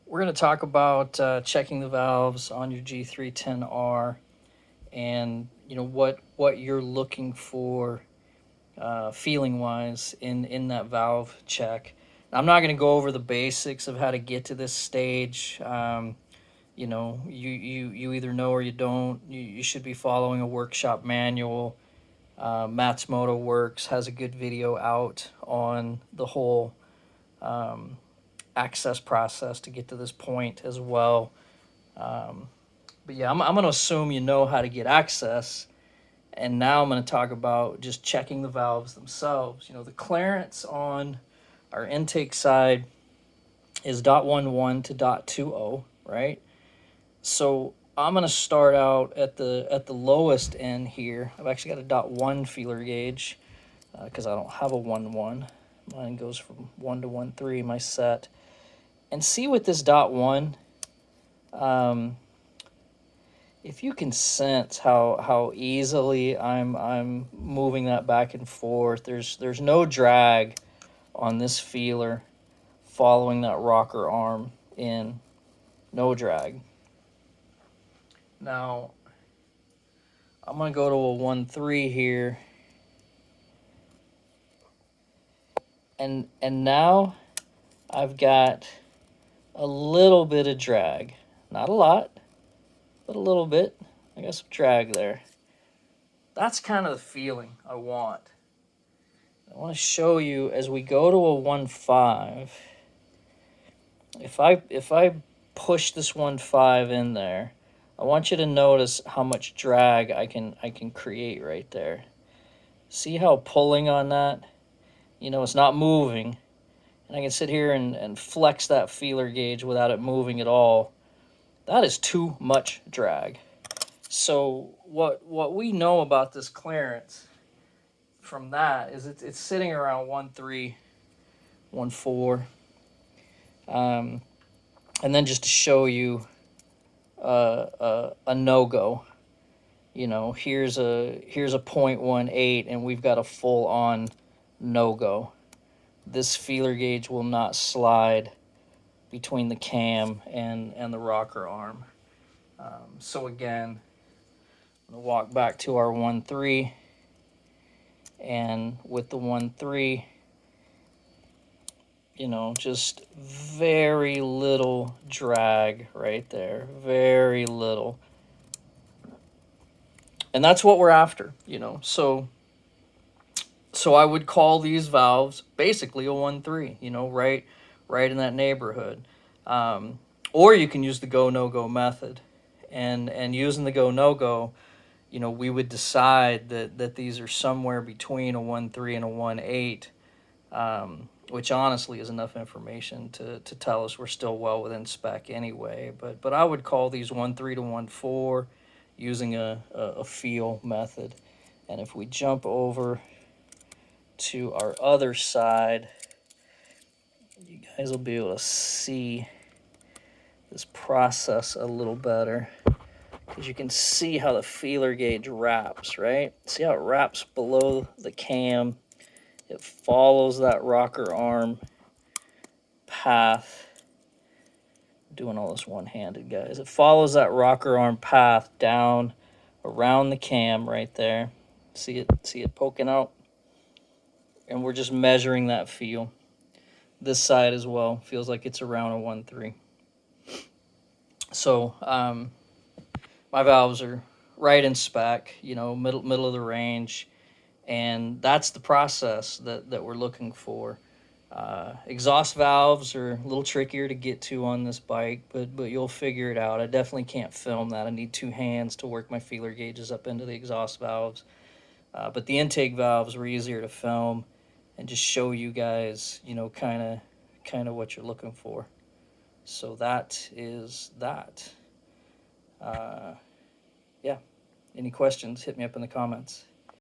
We're going to talk about checking the valves on your G310R, and what you're looking for feeling wise in that valve check. Now, I'm not going to go over the basics of how to get to this stage. You either know or you don't. You should be following a workshop manual. Matsumoto Works has a good video out on the whole access process to get to this point as well. But yeah, I'm going to assume you know how to get access. And now I'm going to talk about just checking the valves themselves. The clearance on our intake side is .11 to .20, right? So I'm going to start out at the lowest end here. I've actually got a .1 feeler gauge because I don't have a 1.1. Mine goes from 1 to 1.3, my set. And see with this .1, if you can sense how easily I'm moving that back and forth. There's no drag on this feeler following that rocker arm in. No drag. Now I'm gonna go to a 1.3 here, and now I've got a little bit of drag. Not a lot, but a little bit. I got some drag there. That's kind of the feeling I want. I want to show you as we go to a 1.5. If I push this 1.5 in there, I want you to notice how much drag I can create right there. See how pulling on that? It's not moving. And I can sit here and flex that feeler gauge without it moving at all. That is too much drag. So what we know about this clearance from that is it's sitting around 1.3, 1.4. And then just to show you a no-go, here's a 0.18 and we've got a full-on no-go. This feeler gauge will not slide between the cam and the rocker arm. So again, I'm going to walk back to our 1.3, and with the 1.3, just very little drag right there, very little. And that's what we're after, So I would call these valves basically a 1.3, right in that neighborhood. Or you can use the go no go method, and using the go no go, we would decide that these are somewhere between a 1.3 and a 1.8. Which honestly is enough information to tell us we're still well within spec anyway. But I would call these 1.3 to 1.4 using a feel method. And if we jump over to our other side, you guys will be able to see this process a little better, because you can see how the feeler gauge wraps, right? See how it wraps below the cam. It follows that rocker arm path. I'm doing all this one-handed, guys. It follows that rocker arm path down around the cam right there. See it poking out? And we're just measuring that feel. This side as well feels like it's around a 1.3. So my valves are right in spec, middle of the range. And that's the process that we're looking for. Exhaust valves are a little trickier to get to on this bike, but you'll figure it out. I definitely can't film that. I need two hands to work my feeler gauges up into the exhaust valves. But the intake valves were easier to film and just show you guys, kind of what you're looking for. So that is that. Yeah. Any questions, hit me up in the comments.